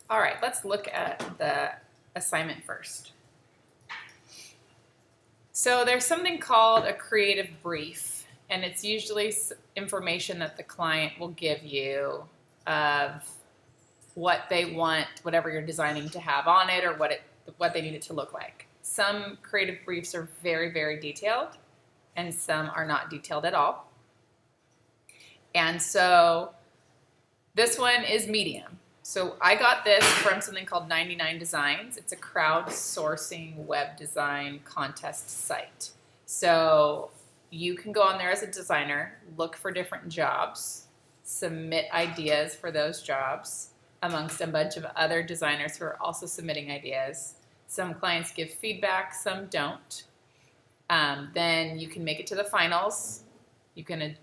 All right, let's look at the assignment first. So there's something called a creative brief, and it's usually information that the client will give you of what they want, whatever you're designing to have on it, or what they need it to look like. Some creative briefs are very, very detailed, and some are not detailed at all. And so this one is medium. So I got this from something called 99 Designs. It's a crowdsourcing web design contest site. So you can go on there as a designer, look for different jobs, submit ideas for those jobs amongst a bunch of other designers who are also submitting ideas. Some clients give feedback, some don't. Then you can make it to the finals. You can, at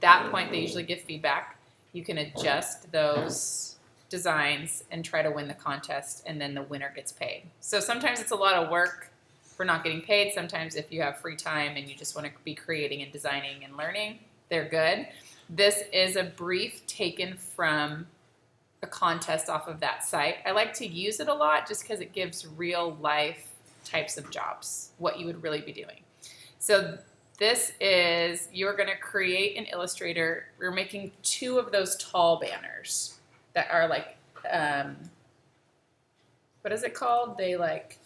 that point, they usually give feedback. You can adjust those designs and try to win the contest, and then the winner gets paid. So sometimes it's a lot of work for not getting paid. Sometimes if you have free time and you just want to be creating and designing and learning, they're good. This is a brief taken from a contest off of that site. I like to use it a lot just because it gives real life types of jobs, what you would really be doing. So this is, you're going to create an Illustrator. We're making 2 of those tall banners that are like, what is it called? They like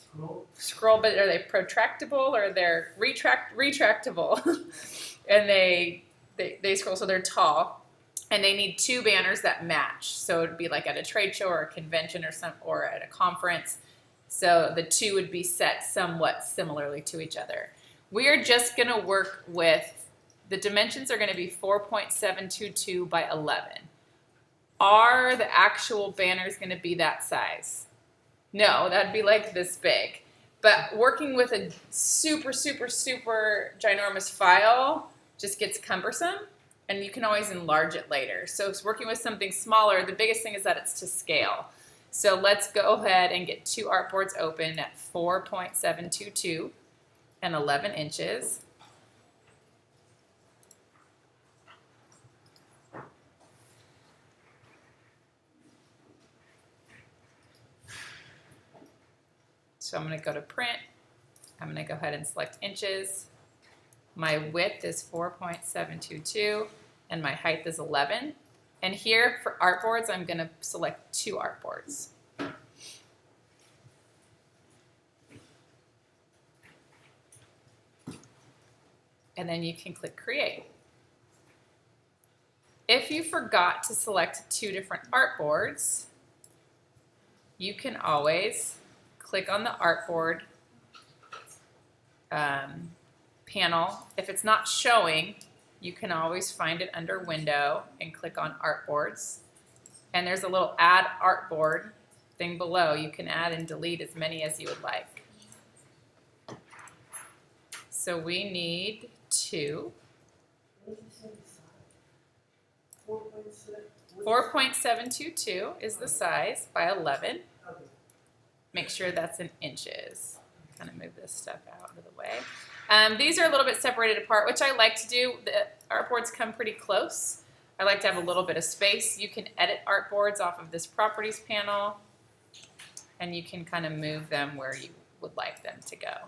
scroll, but are they protractable or they're retractable? And they scroll, so they're tall, and they need 2 banners that match. So it'd be like at a trade show or a convention or at a conference. So the 2 would be set somewhat similarly to each other. We are just going to work with, the dimensions are going to be 4.722 by 11. Are the actual banners going to be that size? No, that'd be like this big. But working with a super, super, super ginormous file just gets cumbersome, and you can always enlarge it later. So it's working with something smaller. The biggest thing is that it's to scale. So let's go ahead and get 2 artboards open at 4.722 and 11 inches. So I'm going to go to print. I'm going to go ahead and select inches. My width is 4.722 and my height is 11. And here for artboards, I'm going to select 2 artboards. And then you can click create. If you forgot to select 2 different artboards, you can always click on the artboard panel. If it's not showing, you can always find it under window and click on artboards. And there's a little add artboard thing below. You can add and delete as many as you would like. So we need 2. 4.722 is the size by 11. Make sure that's in inches. Kind of move this stuff out of the way. These are a little bit separated apart, which I like to do. The artboards come pretty close. I like to have a little bit of space. You can edit artboards off of this properties panel, and you can kind of move them where you would like them to go.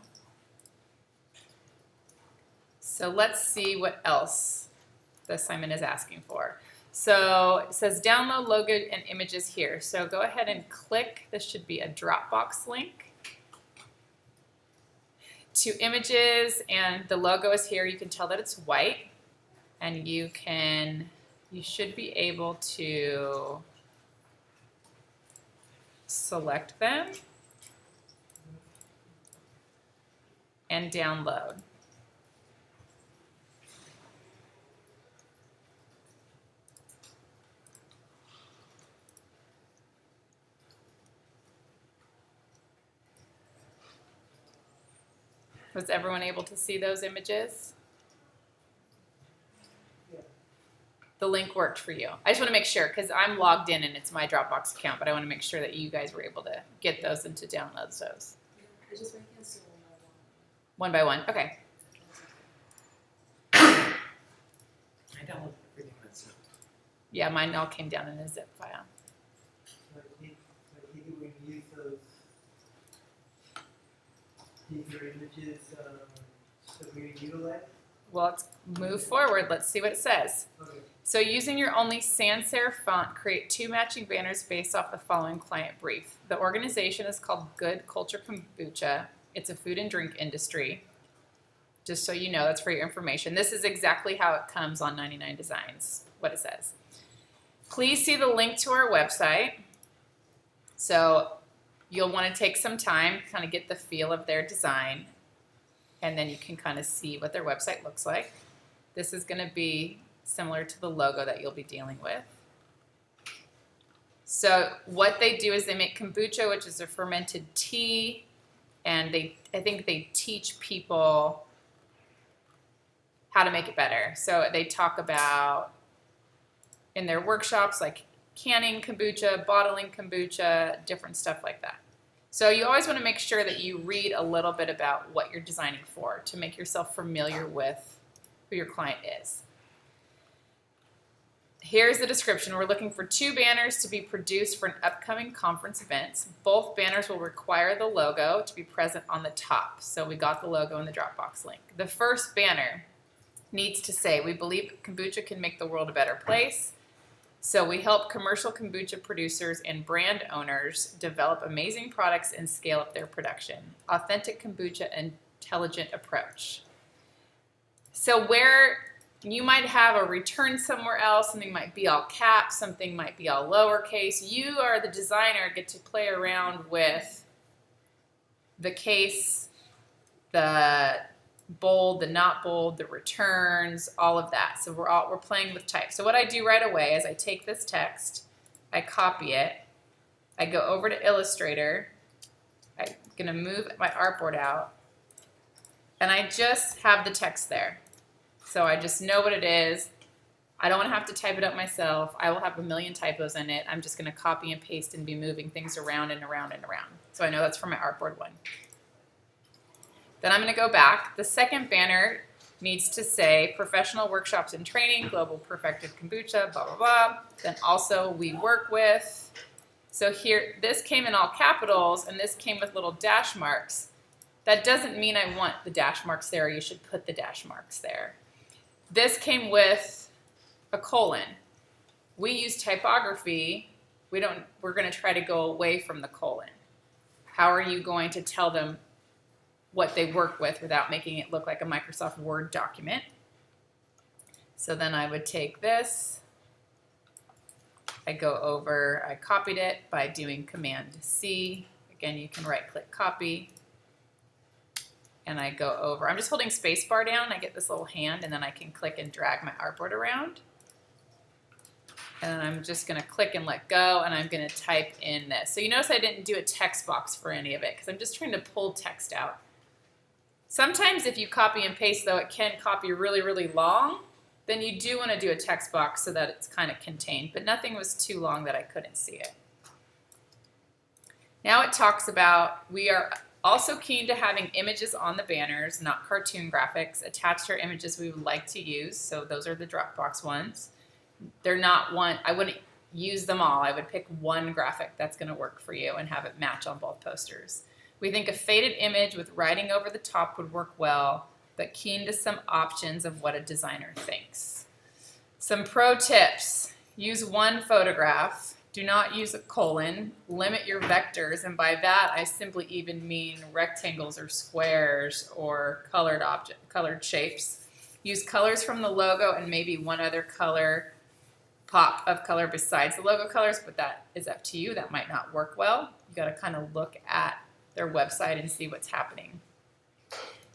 So let's see what else the assignment is asking for. So it says download logo and images here. So go ahead and click, this should be a Dropbox link to images, and the logo is here. You can tell that it's white, and you should be able to select them and download. Was everyone able to see those images? The link worked for you. I just want to make sure, because I'm logged in and it's my Dropbox account, but I want to make sure that you guys were able to get those and to download those. I just make it so One by one, okay. I downloaded everything that's Yeah, mine all came down in a zip file. Can I These are images that we utilize. Well, let's move forward. Let's see what it says. Okay. So using your only sans serif font, create 2 matching banners based off the following client brief. The organization is called Good Culture Kombucha. It's a food and drink industry. Just so you know, that's for your information. This is exactly how it comes on 99 Designs, what it says. Please see the link to our website. So you'll want to take some time, kind of get the feel of their design, and then you can kind of see what their website looks like. This is going to be similar to the logo that you'll be dealing with. So what they do is they make kombucha, which is a fermented tea, and I think they teach people how to make it better. So they talk about in their workshops like canning kombucha, bottling kombucha, different stuff like that. So you always want to make sure that you read a little bit about what you're designing for to make yourself familiar with who your client is. Here's the description. We're looking for 2 banners to be produced for an upcoming conference event. Both banners will require the logo to be present on the top. So we got the logo in the Dropbox link. The first banner needs to say, we believe kombucha can make the world a better place. So we help commercial kombucha producers and brand owners develop amazing products and scale up their production. Authentic kombucha, intelligent approach. So where you might have a return somewhere else, something might be all caps, something might be all lowercase. You are the designer, get to play around with the case, the bold, the not bold, the returns, all of that. So we're playing with type. So what I do right away is I take this text, I copy it, I go over to Illustrator, I'm gonna move my artboard out, and I just have the text there. So I just know what it is. I don't want to have to type it up myself. I will have a million typos in it. I'm just gonna copy and paste and be moving things around and around and around. So I know that's for my artboard one. Then I'm going to go back. The second banner needs to say professional workshops and training, global perfected kombucha, blah, blah, blah. Then also we work with. So here, this came in all capitals and this came with little dash marks. That doesn't mean I want the dash marks there. You should put the dash marks there. This came with a colon. We use typography. We're going to try to go away from the colon. How are you going to tell them what they work with without making it look like a Microsoft Word document? So then I would take this, I go over, I copied it by doing Command C. Again, you can right click copy, and I go over. I'm just holding spacebar down, I get this little hand, and then I can click and drag my artboard around. And then I'm just gonna click and let go, and I'm gonna type in this. So you notice I didn't do a text box for any of it, because I'm just trying to pull text out. Sometimes if you copy and paste, though, it can copy really, really long. Then you do want to do a text box so that it's kind of contained. But nothing was too long that I couldn't see it. Now it talks about we are also keen to having images on the banners, not cartoon graphics. Attached are images we would like to use. So those are the Dropbox ones. They're not one, I wouldn't use them all. I would pick one graphic that's going to work for you and have it match on both posters. We think a faded image with writing over the top would work well, but keen to some options of what a designer thinks. Some pro tips. Use one photograph. Do not use a colon. Limit your vectors, and by that I simply even mean rectangles or squares or colored shapes. Use colors from the logo and maybe one other color, pop of color besides the logo colors, but that is up to you. That might not work well. You got to kind of look at their website and see what's happening.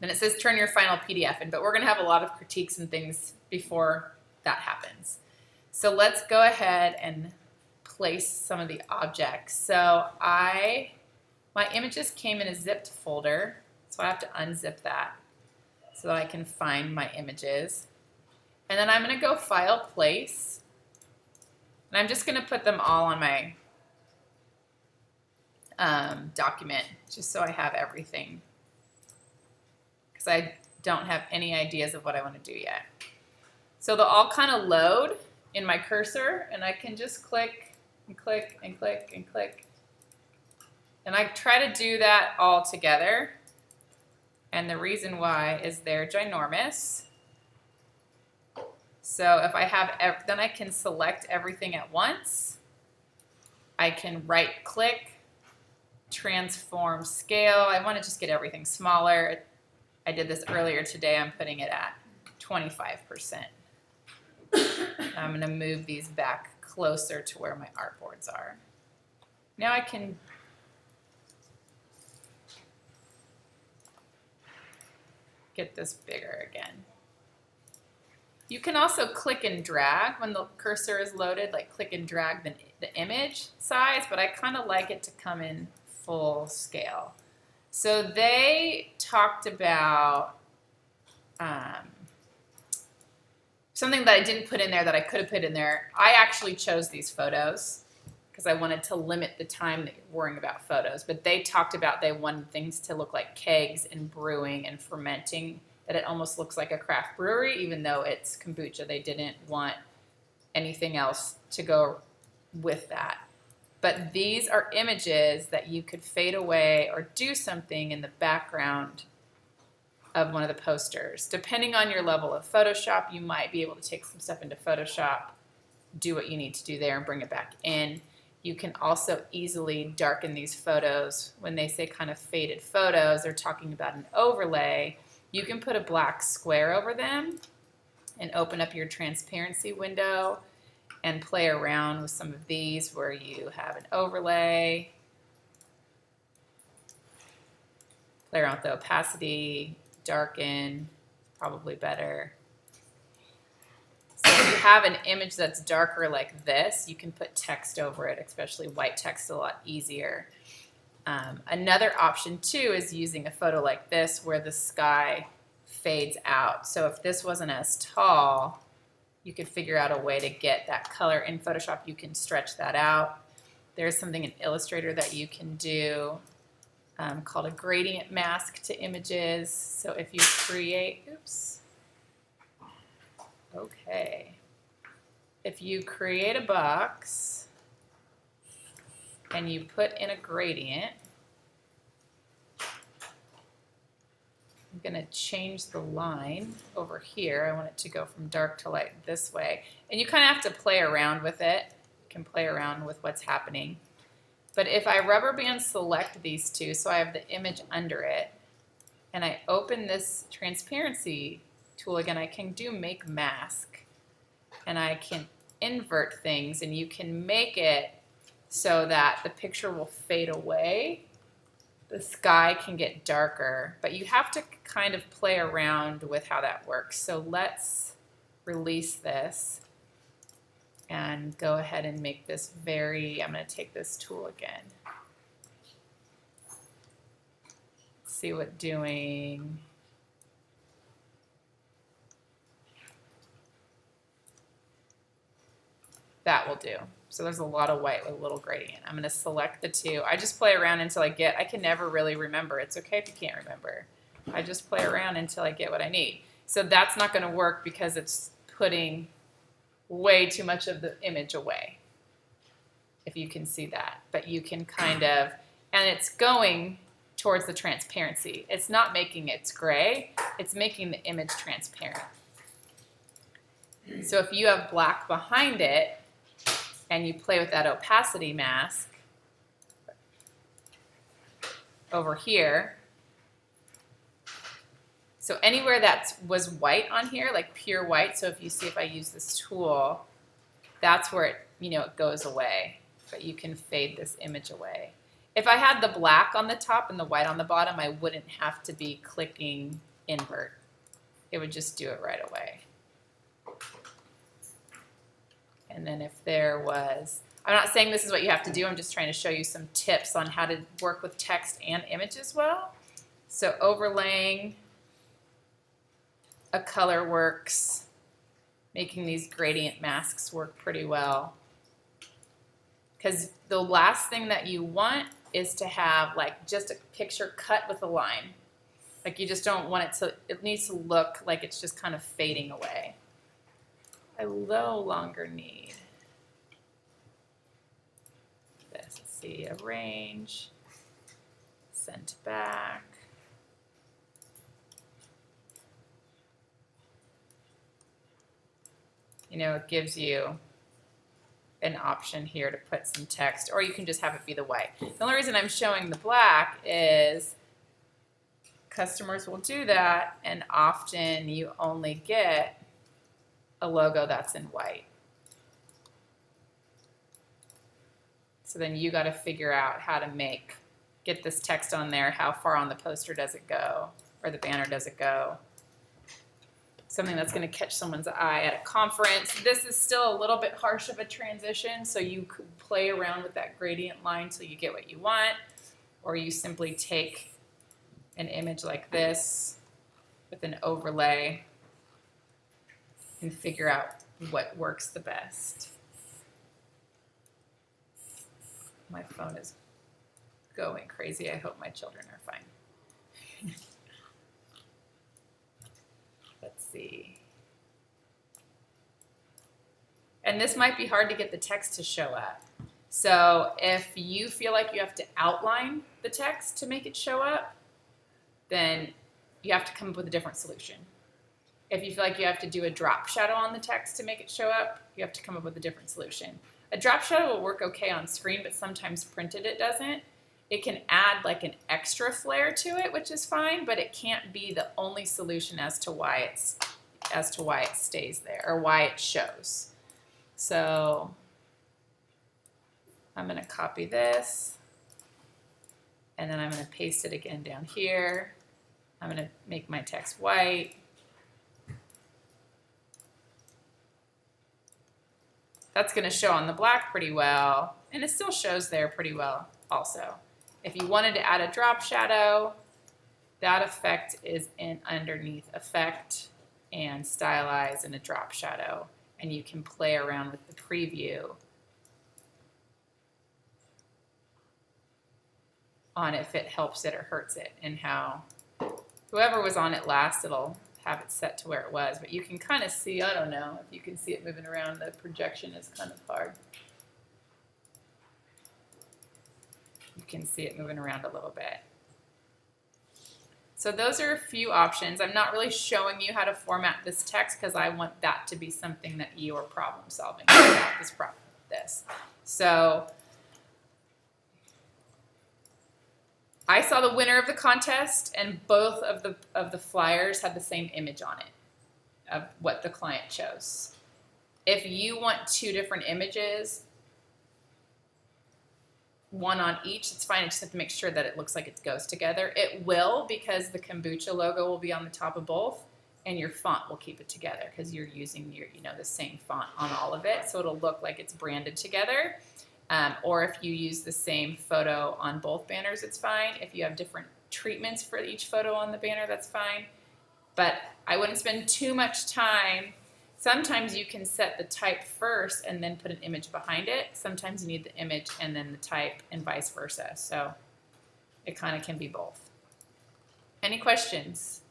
Then it says turn your final PDF in, but we're going to have a lot of critiques and things before that happens. So let's go ahead and place some of the objects. So my images came in a zipped folder, so I have to unzip that so that I can find my images. And then I'm going to go File, Place, and I'm just going to put them all on my document, just so I have everything, because I don't have any ideas of what I want to do yet. So they'll all kind of load in my cursor, and I can just click and click and click and click, and I try to do that all together. And the reason why is they're ginormous. So if I have, then I can select everything at once. I can right click, transform scale. I want to just get everything smaller. I did this earlier today. I'm putting it at 25%. I'm going to move these back closer to where my artboards are. Now I can get this bigger again. You can also click and drag when the cursor is loaded, like click and drag the image size, but I kind of like it to come in full scale. So they talked about something that I didn't put in there that I could have put in there. I actually chose these photos because I wanted to limit the time that you're worrying about photos. But they talked about they wanted things to look like kegs and brewing and fermenting, that it almost looks like a craft brewery, even though it's kombucha. They didn't want anything else to go with that. But these are images that you could fade away or do something in the background of one of the posters. Depending on your level of Photoshop, you might be able to take some stuff into Photoshop, do what you need to do there and bring it back in. You can also easily darken these photos. When they say kind of faded photos, they're talking about an overlay. You can put a black square over them and open up your transparency window and play around with some of these where you have an overlay. Play around with the opacity, darken, probably better. So if you have an image that's darker like this, you can put text over it, especially white text, a lot easier. Another option too is using a photo like this where the sky fades out. So if this wasn't as tall, you could figure out a way to get that color. In Photoshop, you can stretch that out. There's something in Illustrator that you can do called a gradient mask to images. So if you create, if you create a box and you put in a gradient, I'm going to change the line over here. I want it to go from dark to light this way. And you kind of have to play around with it. You can play around with what's happening. But if I rubber band select these two, so I have the image under it, and I open this transparency tool again, I can do make mask. And I can invert things, and you can make it so that the picture will fade away. The sky can get darker, but you have to kind of play around with how that works. So let's release this and go ahead and make this I'm going to take this tool again. See what doing. That will do. So there's a lot of white with a little gradient. I'm going to select the two. I just play around until I can never really remember. It's okay if you can't remember. I just play around until I get what I need. So that's not going to work because it's putting way too much of the image away, if you can see that. But you can kind of, and it's going towards the transparency. It's not making it gray. It's making the image transparent. So if you have black behind it, and you play with that opacity mask over here. So anywhere that was white on here, like pure white, so if you see if I use this tool, that's where it goes away. But you can fade this image away. If I had the black on the top and the white on the bottom, I wouldn't have to be clicking invert. It would just do it right away. And then if there was, I'm not saying this is what you have to do, I'm just trying to show you some tips on how to work with text and images well. So overlaying a color works, making these gradient masks work pretty well. Because the last thing that you want is to have like just a picture cut with a line. Like you just don't want it needs to look like it's just kind of fading away. I no longer need this. Let's see, arrange, send back. you know, it gives you an option here to put some text, or you can just have it be the white. The only reason I'm showing the black is customers will do that, and often you only get a logo that's in white. So then you got to figure out how to get this text on there. How far on the poster does it go, or the banner does it go? Something that's going to catch someone's eye at a conference. This is still a little bit harsh of a transition, so you could play around with that gradient line till you get what you want, or you simply take an image like this with an overlay and figure out what works the best. My phone is going crazy. I hope my children are fine. Let's see. And this might be hard to get the text to show up. So if you feel like you have to outline the text to make it show up, then you have to come up with a different solution. If you feel like you have to do a drop shadow on the text to make it show up, you have to come up with a different solution. A drop shadow will work okay on screen, but sometimes printed it doesn't. It can add like an extra flare to it, which is fine, but it can't be the only solution as to why it stays there or why it shows. So I'm going to copy this, and then I'm going to paste it again down here. I'm going to make my text white. That's going to show on the black pretty well, and it still shows there pretty well also. If you wanted to add a drop shadow, that effect is in underneath effect and stylize in a drop shadow, and you can play around with the preview on if it helps it or hurts it, and how whoever was on it last, it'll have it set to where it was, but you can kind of see, I don't know if you can see it moving around, the projection is kind of hard. You can see it moving around a little bit. So those are a few options. I'm not really showing you how to format this text because I want that to be something that you are problem solving about this. So I saw the winner of the contest, and both of the flyers had the same image on it of what the client chose. If you want two different images, one on each, it's fine. I just have to make sure that it looks like it goes together. It will, because the kombucha logo will be on the top of both, and your font will keep it together because you're using the same font on all of it, so it'll look like it's branded together. Or if you use the same photo on both banners, it's fine. If you have different treatments for each photo on the banner, that's fine. But I wouldn't spend too much time. Sometimes you can set the type first and then put an image behind it. Sometimes you need the image and then the type, and vice versa. So it kind of can be both. Any questions?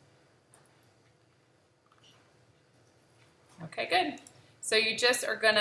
Okay, good. So you just are gonna